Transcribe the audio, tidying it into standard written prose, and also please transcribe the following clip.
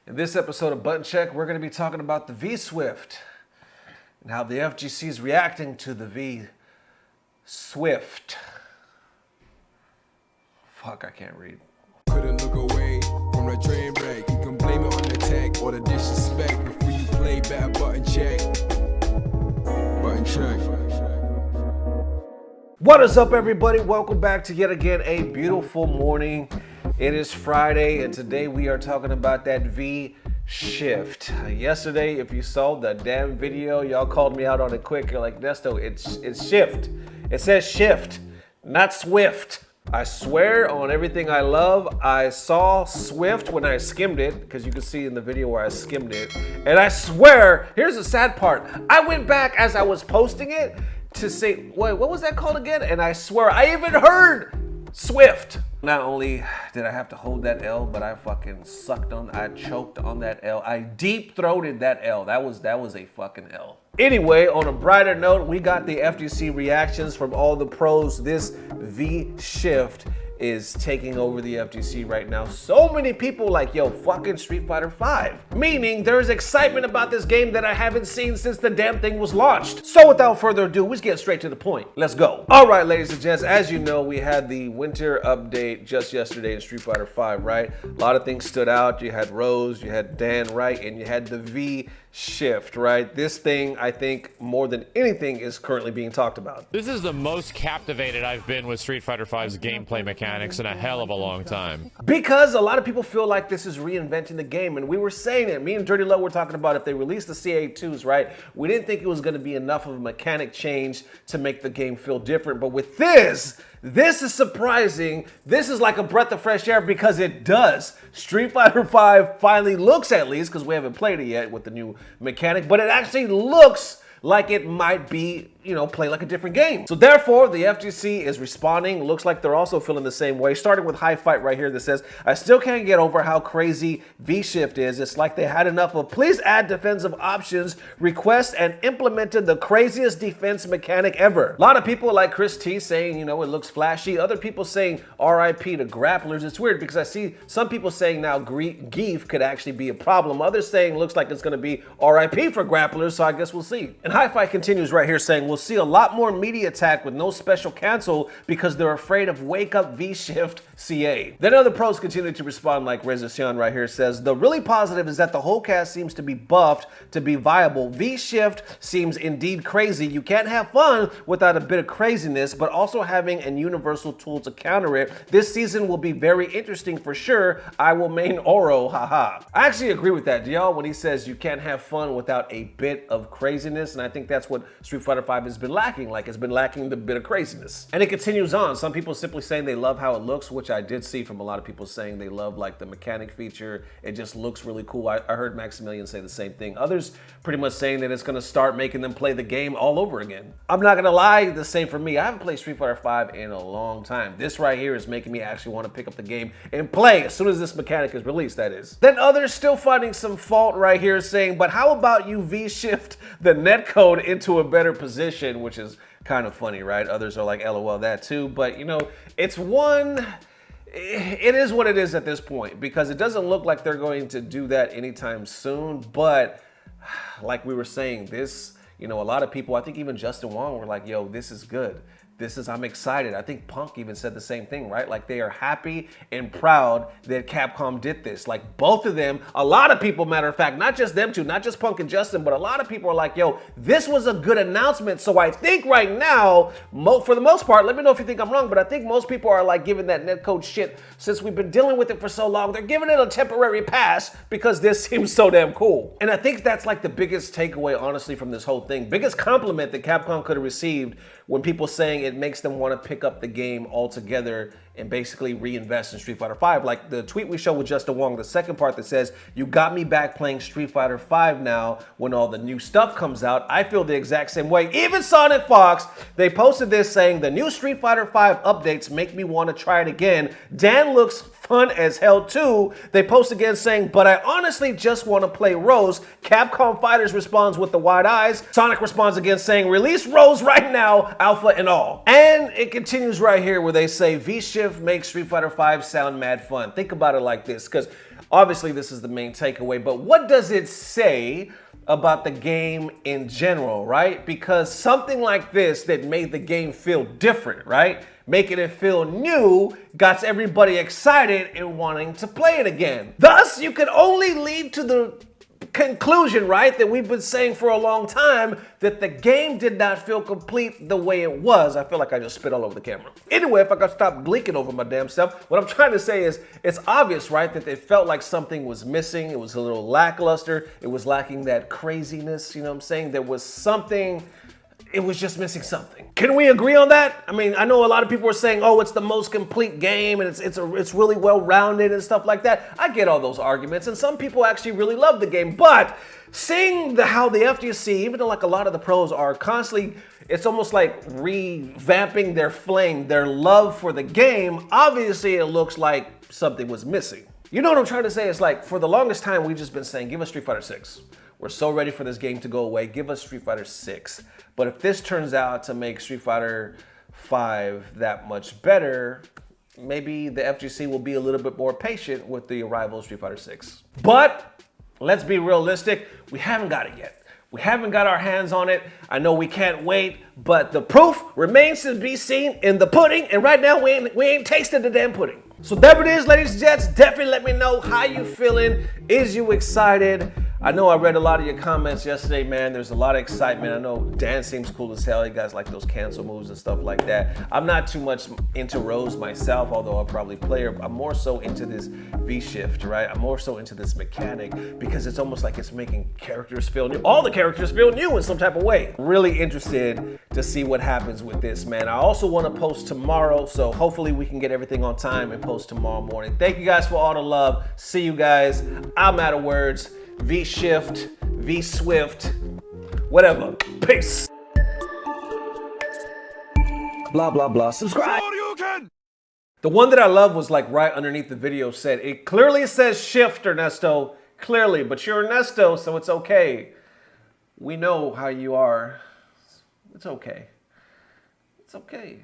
In this episode of Button Check, we're going to be talking about the V-Swift and how the FGC is reacting to the V-Swift. Fuck, I can't read. Couldn't look away from the train wreck. You can blame it on the tech or the disrespect before you play better button check. Button check. What is up, everybody? Welcome back to yet again a beautiful morning. It is Friday, and today we are talking about that V-Shift. Yesterday, if you saw the damn video, y'all called me out on it quick. You're like, Nesto, it's shift. It says shift, not Swift. I swear on everything I love, I saw Swift when I skimmed it, because you can see in the video where I skimmed it. And I swear, here's the sad part. I went back as I was posting it to say, wait, what was that called again? And I swear, I even heard Swift. Not only did I have to hold that L, but I fucking I choked on that L. I deep-throated that L. That was a fucking L. Anyway, on a brighter note, we got the FGC reactions from all the pros. This V-Shift is taking over the FGC right now. So many people like, yo, fucking Street Fighter V. Meaning there's excitement about this game that I haven't seen since the damn thing was launched. So without further ado, let's get straight to the point. Let's go. All right, ladies and gents, as you know, we had the winter update just yesterday in Street Fighter V, right? A lot of things stood out. You had Rose, you had Dan, right? And you had the V-Shift, right? This thing, I think, more than anything, is currently being talked about. This is the most captivated I've been with Street Fighter V's gameplay mechanics in a hell of a long time. Because a lot of people feel like this is reinventing the game, and we were saying it. Me and Dirty Low were talking about if they released the CA2s, right? We didn't think it was going to be enough of a mechanic change to make the game feel different, but with this is surprising. This is like a breath of fresh air because it does. Street Fighter V finally looks, at least, because we haven't played it yet with the new mechanic, but it actually looks like it might be, play like a different game. So therefore, the FGC is responding. Looks like they're also feeling the same way. Starting with High Fight right here that says, I still can't get over how crazy V-Shift is. It's like they had enough of please add defensive options, request, and implemented the craziest defense mechanic ever. A lot of people like Chris T saying, it looks flashy. Other people saying RIP to grapplers. It's weird because I see some people saying now Geef could actually be a problem. Others saying looks like it's going to be RIP for grapplers, so I guess we'll see. And High Fight continues right here saying, we'll see a lot more media attack with no special cancel because they're afraid of Wake Up V-Shift CA. Then other pros continue to respond like Reza Sion right here says, the really positive is that the whole cast seems to be buffed to be viable. V-Shift seems indeed crazy. You can't have fun without a bit of craziness, but also having a universal tool to counter it. This season will be very interesting for sure. I will main Oro, haha. I actually agree with that, y'all, when he says you can't have fun without a bit of craziness, and I think that's what Street Fighter V has been lacking. Like, it's been lacking the bit of craziness. And it continues on. Some people simply saying they love how it looks, which I did see from a lot of people saying they love like the mechanic feature. It just looks really cool. I heard Maximilian say the same thing. Others pretty much saying that it's going to start making them play the game all over again. I'm not going to lie, the same for me. I haven't played Street Fighter V in a long time. This right here is making me actually want to pick up the game and play as soon as this mechanic is released, that is. Then others still finding some fault right here saying, but how about you V-shift the netcode into a better position, which is kind of funny, right? Others are like, LOL, that too. But, it is what it is at this point because it doesn't look like they're going to do that anytime soon. But like we were saying, this, a lot of people, I think even Justin Wong were like, yo, this is good. I'm excited. I think Punk even said the same thing, right? Like they are happy and proud that Capcom did this. Like both of them, a lot of people, matter of fact, not just them two, not just Punk and Justin, but a lot of people are like, yo, this was a good announcement. So I think right now, for the most part, let me know if you think I'm wrong, but I think most people are like giving that netcode shit, since we've been dealing with it for so long, they're giving it a temporary pass because this seems so damn cool. And I think that's like the biggest takeaway, honestly, from this whole thing. Biggest compliment that Capcom could have received when people saying it makes them want to pick up the game altogether and basically reinvest in Street Fighter V. Like the tweet we showed with Justin Wong, the second part that says, you got me back playing Street Fighter V now when all the new stuff comes out. I feel the exact same way. Even Sonic Fox, they posted this saying, the new Street Fighter V updates make me want to try it again. Dan looks fun as hell too. They post again saying, but I honestly just want to play Rose. Capcom Fighters responds with the wide eyes. Sonic responds again saying, release Rose right now, alpha and all. And it continues right here where they say, V-Shift makes Street Fighter V sound mad fun. Think about it like this, because Obviously, this is the main takeaway, but what does it say about the game in general, right? Because something like this that made the game feel different, right? Making it feel new got everybody excited and wanting to play it again. Thus, you can only lead to the conclusion, right, that we've been saying for a long time, that the game did not feel complete the way it was. I feel like I just spit all over the camera. Anyway, if I could stop gleeking over my damn self, what I'm trying to say is it's obvious, right, that it felt like something was missing. It was a little lackluster. It was lacking that craziness, you know what I'm saying? There was something, it was just missing something. Can we agree on that? I mean, I know a lot of people are saying, oh, it's the most complete game and it's really well-rounded and stuff like that. I get all those arguments, and some people actually really love the game, but seeing how the FGC, even though like a lot of the pros are constantly, it's almost like revamping their flame, their love for the game, obviously it looks like something was missing. You know what I'm trying to say? It's like, for the longest time, we've just been saying, give us Street Fighter 6. We're so ready for this game to go away. Give us Street Fighter 6. But if this turns out to make Street Fighter 5 that much better, maybe the FGC will be a little bit more patient with the arrival of Street Fighter 6. But let's be realistic, we haven't got it yet. We haven't got our hands on it. I know we can't wait, but the proof remains to be seen in the pudding, and right now we ain't tasted the damn pudding. So there it is, ladies and gents. Definitely let me know how you feeling. Is you excited? I know I read a lot of your comments yesterday, man. There's a lot of excitement. I know Dan seems cool as hell. You guys like those cancel moves and stuff like that. I'm not too much into Rose myself, although I'll probably play her. I'm more so into this V-shift, right? I'm more so into this mechanic because it's almost like it's making characters feel new. All the characters feel new in some type of way. Really interested to see what happens with this, man. I also want to post tomorrow, so hopefully we can get everything on time and post tomorrow morning. Thank you guys for all the love. See you guys. I'm out of words. V-shift, V-swift, whatever. Peace. Blah, blah, blah. Subscribe. The one that I love was like right underneath the video said, it clearly says shift, Ernesto. Clearly, but you're Ernesto, so it's okay. We know how you are. It's okay. It's okay.